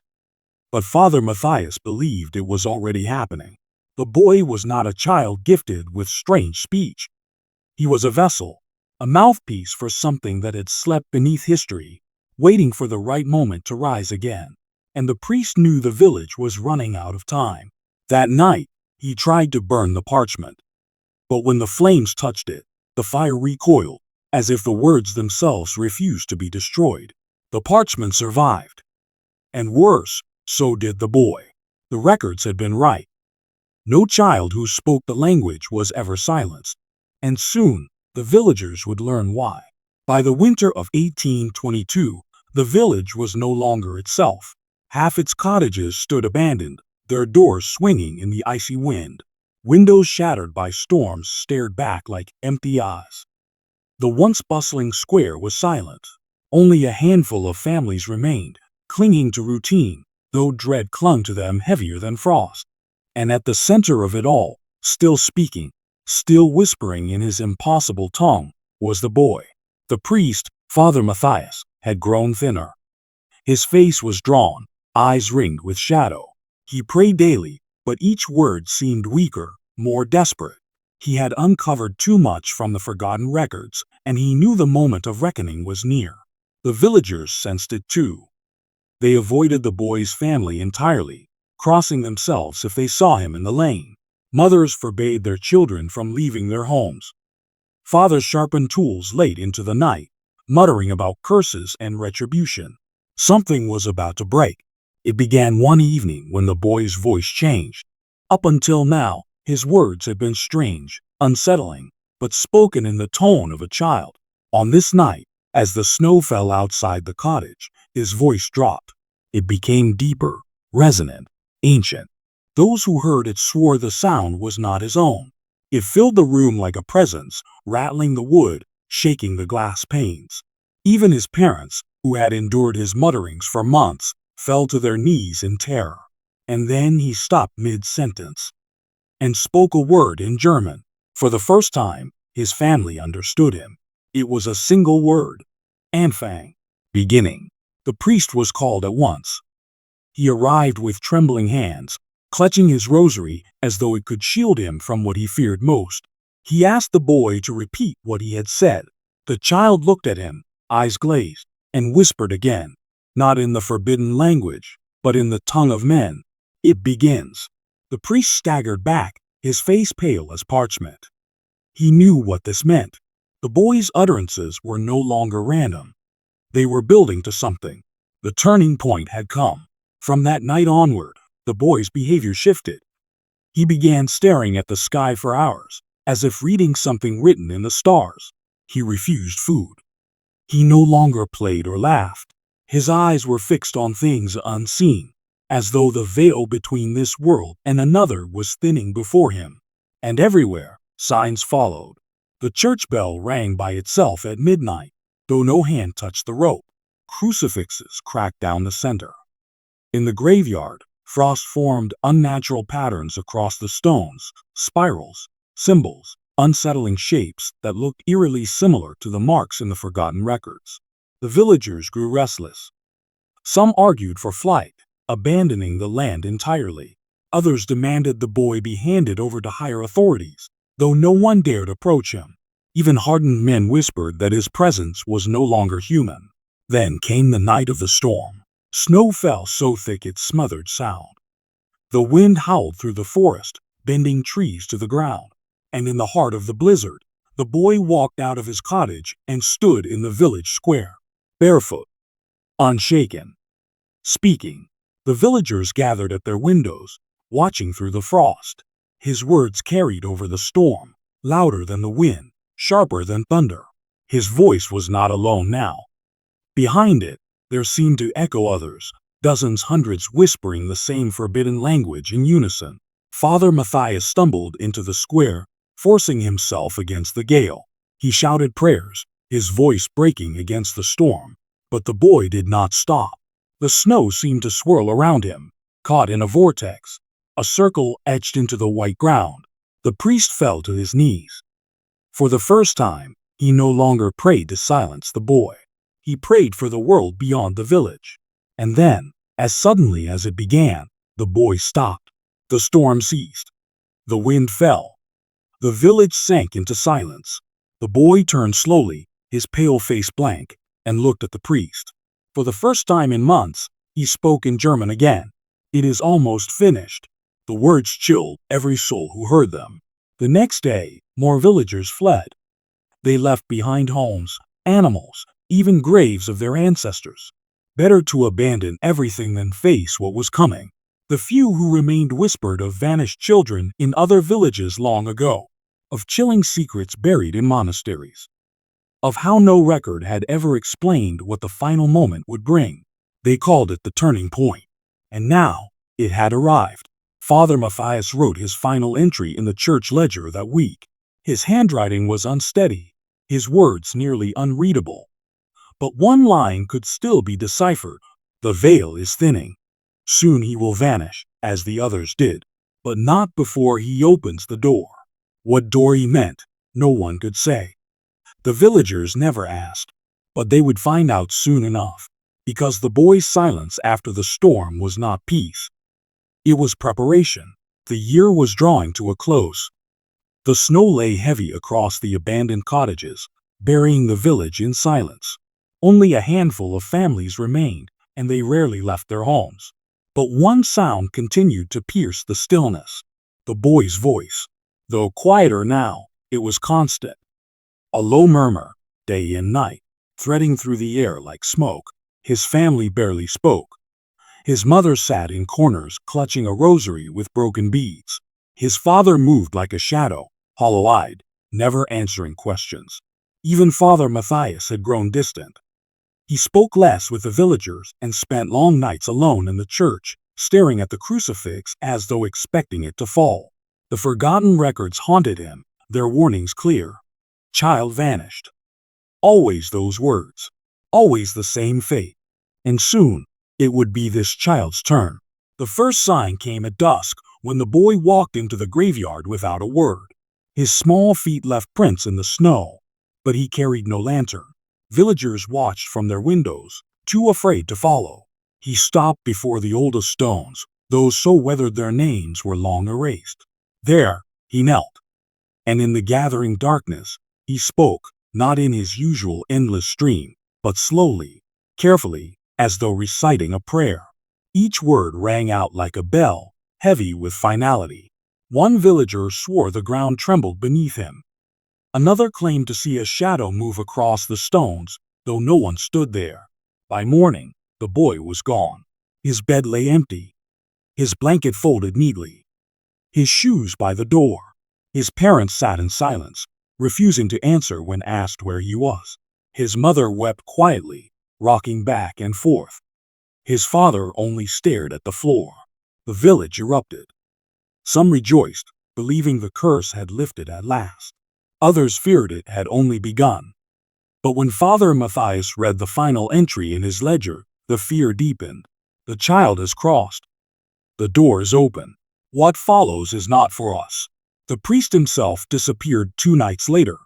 But Father Matthias believed it was already happening. The boy was not a child gifted with strange speech. He was a vessel, a mouthpiece for something that had slept beneath history, waiting for the right moment to rise again. And the priest knew the village was running out of time. That night, he tried to burn the parchment. But when the flames touched it, the fire recoiled, as if the words themselves refused to be destroyed. The parchment survived. And worse, so did the boy. The records had been right. No child who spoke the language was ever silenced. And soon, the villagers would learn why. By the winter of 1822, the village was no longer itself. Half its cottages stood abandoned, their doors swinging in the icy wind. Windows shattered by storms stared back like empty eyes. The once bustling square was silent. Only a handful of families remained, clinging to routine, though dread clung to them heavier than frost. And at the center of it all, still speaking, still whispering in his impossible tongue, was the boy. The priest, Father Matthias, had grown thinner. His face was drawn, eyes ringed with shadow. He prayed daily, but each word seemed weaker, more desperate. He had uncovered too much from the forgotten records, and he knew the moment of reckoning was near. The villagers sensed it too. They avoided the boy's family entirely, crossing themselves if they saw him in the lane. Mothers forbade their children from leaving their homes. Fathers sharpened tools late into the night, muttering about curses and retribution. Something was about to break. It began one evening when the boy's voice changed. Up until now, his words had been strange, unsettling, but spoken in the tone of a child. On this night, as the snow fell outside the cottage, his voice dropped. It became deeper, resonant, ancient. Those who heard it swore the sound was not his own. It filled the room like a presence, rattling the wood, shaking the glass panes. Even his parents, who had endured his mutterings for months, fell to their knees in terror. And then he stopped mid-sentence and spoke a word in German. For the first time, his family understood him. It was a single word. Anfang. Beginning. The priest was called at once. He arrived with trembling hands, clutching his rosary as though it could shield him from what he feared most. He asked the boy to repeat what he had said. The child looked at him, eyes glazed, and whispered again, not in the forbidden language, but in the tongue of men. It begins. The priest staggered back, his face pale as parchment. He knew what this meant. The boy's utterances were no longer random. They were building to something. The turning point had come. From that night onward, the boy's behavior shifted. He began staring at the sky for hours, as if reading something written in the stars. He refused food. He no longer played or laughed. His eyes were fixed on things unseen, as though the veil between this world and another was thinning before him. And everywhere, signs followed. The church bell rang by itself at midnight, though no hand touched the rope. Crucifixes cracked down the center. In the graveyard, frost formed unnatural patterns across the stones, spirals, symbols, unsettling shapes that looked eerily similar to the marks in the forgotten records. The villagers grew restless. Some argued for flight, abandoning the land entirely. Others demanded the boy be handed over to higher authorities, though no one dared approach him. Even hardened men whispered that his presence was no longer human. Then came the night of the storm. Snow fell so thick it smothered sound. The wind howled through the forest, bending trees to the ground. And in the heart of the blizzard, the boy walked out of his cottage and stood in the village square, barefoot, unshaken, speaking. The villagers gathered at their windows, watching through the frost. His words carried over the storm, louder than the wind, sharper than thunder. His voice was not alone now. Behind it, there seemed to echo others, dozens, hundreds whispering the same forbidden language in unison. Father Matthias stumbled into the square, forcing himself against the gale. He shouted prayers, his voice breaking against the storm. But the boy did not stop. The snow seemed to swirl around him, caught in a vortex. A circle etched into the white ground. The priest fell to his knees. For the first time, he no longer prayed to silence the boy. He prayed for the world beyond the village. And then, as suddenly as it began, the boy stopped. The storm ceased. The wind fell. The village sank into silence. The boy turned slowly, his pale face blank, and looked at the priest. For the first time in months, he spoke in German again. "It is almost finished." The words chilled every soul who heard them. The next day, more villagers fled. They left behind homes, animals, even graves of their ancestors. Better to abandon everything than face what was coming. The few who remained whispered of vanished children in other villages long ago, of chilling secrets buried in monasteries, of how no record had ever explained what the final moment would bring. They called it the turning point. And now, it had arrived. Father Matthias wrote his final entry in the church ledger that week. His handwriting was unsteady, his words nearly unreadable. But one line could still be deciphered. "The veil is thinning. Soon he will vanish, as the others did. But not before he opens the door." What door he meant, no one could say. The villagers never asked, but they would find out soon enough, because the boy's silence after the storm was not peace. It was preparation. The year was drawing to a close. The snow lay heavy across the abandoned cottages, burying the village in silence. Only a handful of families remained, and they rarely left their homes. But one sound continued to pierce the stillness. The boy's voice. Though quieter now, it was constant. A low murmur, day and night, threading through the air like smoke. His family barely spoke. His mother sat in corners, clutching a rosary with broken beads. His father moved like a shadow, hollow-eyed, never answering questions. Even Father Matthias had grown distant. He spoke less with the villagers and spent long nights alone in the church, staring at the crucifix as though expecting it to fall. The forgotten records haunted him, their warnings clear. Child vanished. Always those words. Always the same fate. And soon, it would be this child's turn. The first sign came at dusk, when the boy walked into the graveyard without a word. His small feet left prints in the snow, but he carried no lantern. Villagers watched from their windows, too afraid to follow. He stopped before the oldest stones, those so weathered their names were long erased. There, he knelt. And in the gathering darkness, he spoke, not in his usual endless stream, but slowly, carefully, as though reciting a prayer. Each word rang out like a bell, heavy with finality. One villager swore the ground trembled beneath him. Another claimed to see a shadow move across the stones, though no one stood there. By morning, the boy was gone. His bed lay empty, his blanket folded neatly, his shoes by the door. His parents sat in silence, refusing to answer when asked where he was. His mother wept quietly, rocking back and forth. His father only stared at the floor. The village erupted. Some rejoiced, believing the curse had lifted at last. Others feared it had only begun. But when Father Matthias read the final entry in his ledger, the fear deepened. The child has crossed. The door is open. What follows is not for us. The priest himself disappeared 2 nights later.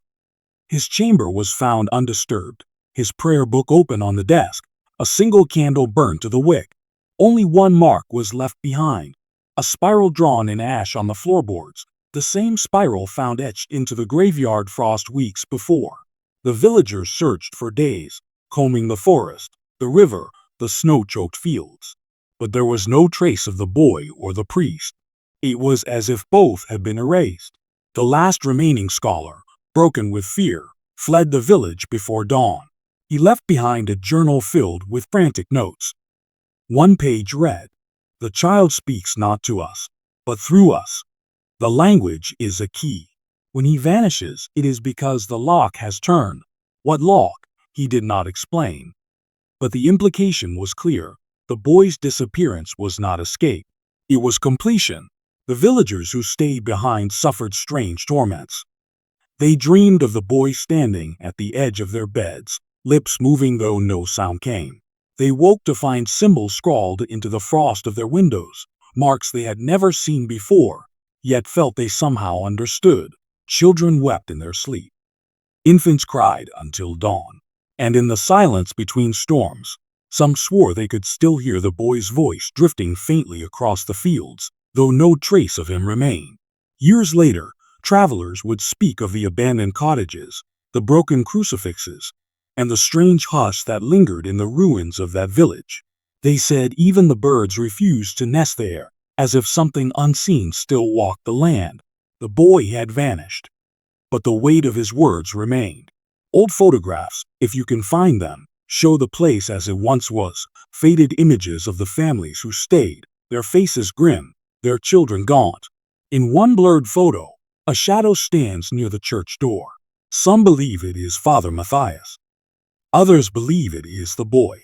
His chamber was found undisturbed, his prayer book open on the desk, a single candle burned to the wick. Only one mark was left behind, a spiral drawn in ash on the floorboards, The same spiral found etched into the graveyard frost weeks before. The villagers searched for days, combing the forest, the river, the snow-choked fields. But there was no trace of the boy or the priest. It was as if both had been erased. The last remaining scholar, broken with fear, fled the village before dawn. He left behind a journal filled with frantic notes. One page read, "The child speaks not to us, but through us." The language is a key. When he vanishes, it is because the lock has turned. What lock? He did not explain. But the implication was clear. The boy's disappearance was not escape. It was completion. The villagers who stayed behind suffered strange torments. They dreamed of the boy standing at the edge of their beds, lips moving though no sound came. They woke to find symbols scrawled into the frost of their windows, marks they had never seen before, yet felt they somehow understood. Children wept in their sleep. Infants cried until dawn. And in the silence between storms, some swore they could still hear the boy's voice drifting faintly across the fields, though no trace of him remained. Years later, travelers would speak of the abandoned cottages, the broken crucifixes, and the strange hush that lingered in the ruins of that village. They said even the birds refused to nest there, as if something unseen still walked the land. The boy had vanished, but the weight of his words remained. Old photographs, if you can find them, show the place as it once was, faded images of the families who stayed, their faces grim, their children gaunt. In one blurred photo, a shadow stands near the church door. Some believe it is Father Matthias. Others believe it is the boy.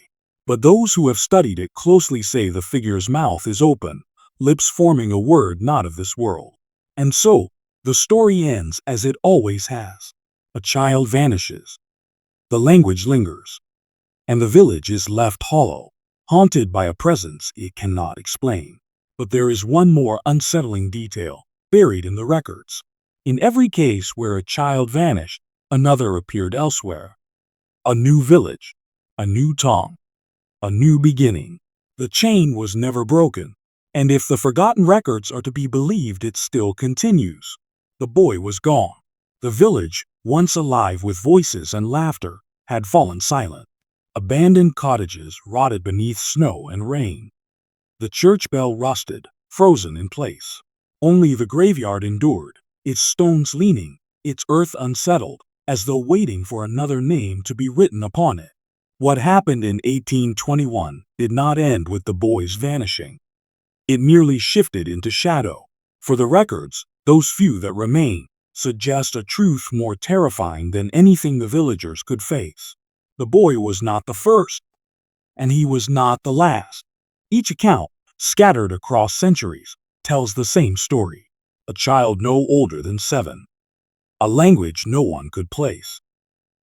But those who have studied it closely say the figure's mouth is open, lips forming a word not of this world. And so, the story ends as it always has. A child vanishes. The language lingers. And the village is left hollow, haunted by a presence it cannot explain. But there is one more unsettling detail, buried in the records. In every case where a child vanished, another appeared elsewhere. A new village, a new tongue, a new beginning. The chain was never broken, and if the forgotten records are to be believed, it still continues. The boy was gone. The village, once alive with voices and laughter, had fallen silent. Abandoned cottages rotted beneath snow and rain. The church bell rusted, frozen in place. Only the graveyard endured, its stones leaning, its earth unsettled, as though waiting for another name to be written upon it. What happened in 1821 did not end with the boy's vanishing. It merely shifted into shadow. For the records, those few that remain, suggest a truth more terrifying than anything the villagers could face. The boy was not the first, and he was not the last. Each account, scattered across centuries, tells the same story. A child no older than 7. A language no one could place.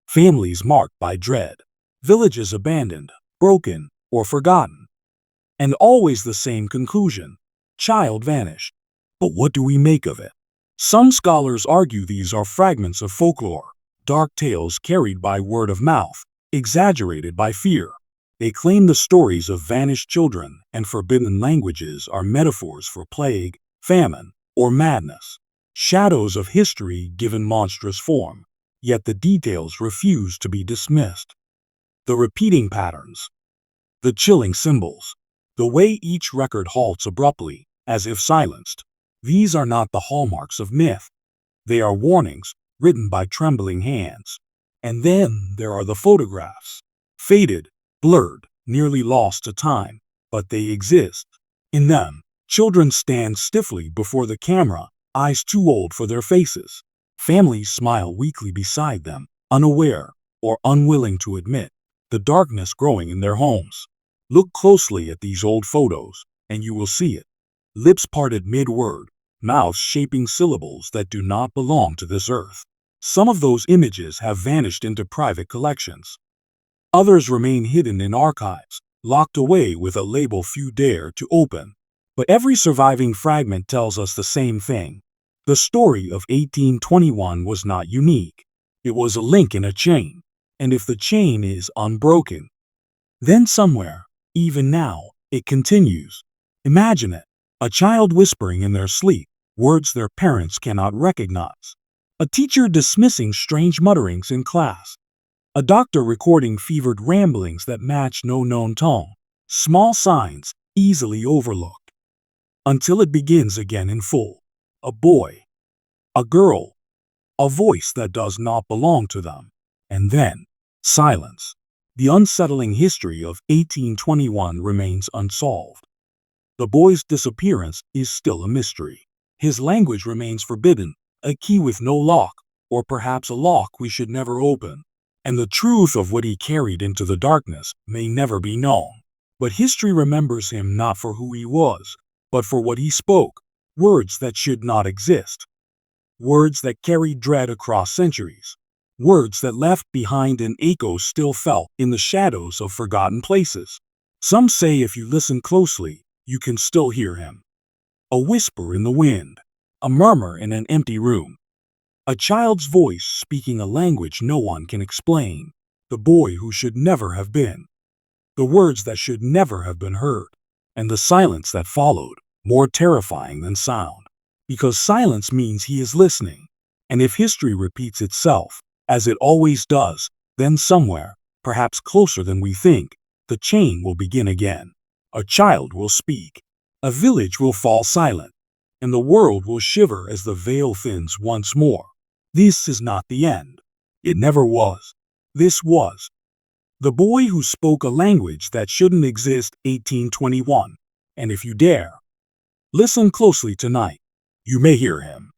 Families marked by dread. Villages abandoned, broken, or forgotten. And always the same conclusion. Child vanished. But what do we make of it? Some scholars argue these are fragments of folklore, dark tales carried by word of mouth, exaggerated by fear. They claim the stories of vanished children and forbidden languages are metaphors for plague, famine, or madness. Shadows of history given monstrous form, yet the details refuse to be dismissed. The repeating patterns, the chilling symbols, the way each record halts abruptly, as if silenced. These are not the hallmarks of myth. They are warnings, written by trembling hands. And then there are the photographs. Faded, blurred, nearly lost to time, but they exist. In them, children stand stiffly before the camera, eyes too old for their faces. Families smile weakly beside them, unaware or unwilling to admit the darkness growing in their homes. Look closely at these old photos, and you will see it. Lips parted mid-word, mouths shaping syllables that do not belong to this earth. Some of those images have vanished into private collections. Others remain hidden in archives, locked away with a label few dare to open. But every surviving fragment tells us the same thing. The story of 1821 was not unique. It was a link in a chain. And if the chain is unbroken, then somewhere, even now, it continues. Imagine it, a child whispering in their sleep, words their parents cannot recognize. A teacher dismissing strange mutterings in class. A doctor recording fevered ramblings that match no known tone. Small signs, easily overlooked. Until it begins again in full. A boy. A girl. A voice that does not belong to them. And then, silence. The unsettling history of 1821 remains unsolved. The boy's disappearance is still a mystery. His language remains forbidden, a key with no lock, or perhaps a lock we should never open. And the truth of what he carried into the darkness may never be known. But history remembers him not for who he was, but for what he spoke, words that should not exist. Words that carried dread across centuries. Words that left behind an echo still felt in the shadows of forgotten places. Some say if you listen closely, you can still hear him. A whisper in the wind. A murmur in an empty room. A child's voice speaking a language no one can explain. The boy who should never have been. The words that should never have been heard. And the silence that followed, more terrifying than sound. Because silence means he is listening. And if history repeats itself, as it always does, then somewhere, perhaps closer than we think, the chain will begin again. A child will speak. A village will fall silent. And the world will shiver as the veil thins once more. This is not the end. It never was. This was. The boy who spoke a language that shouldn't exist, 1821. And if you dare, listen closely tonight. You may hear him.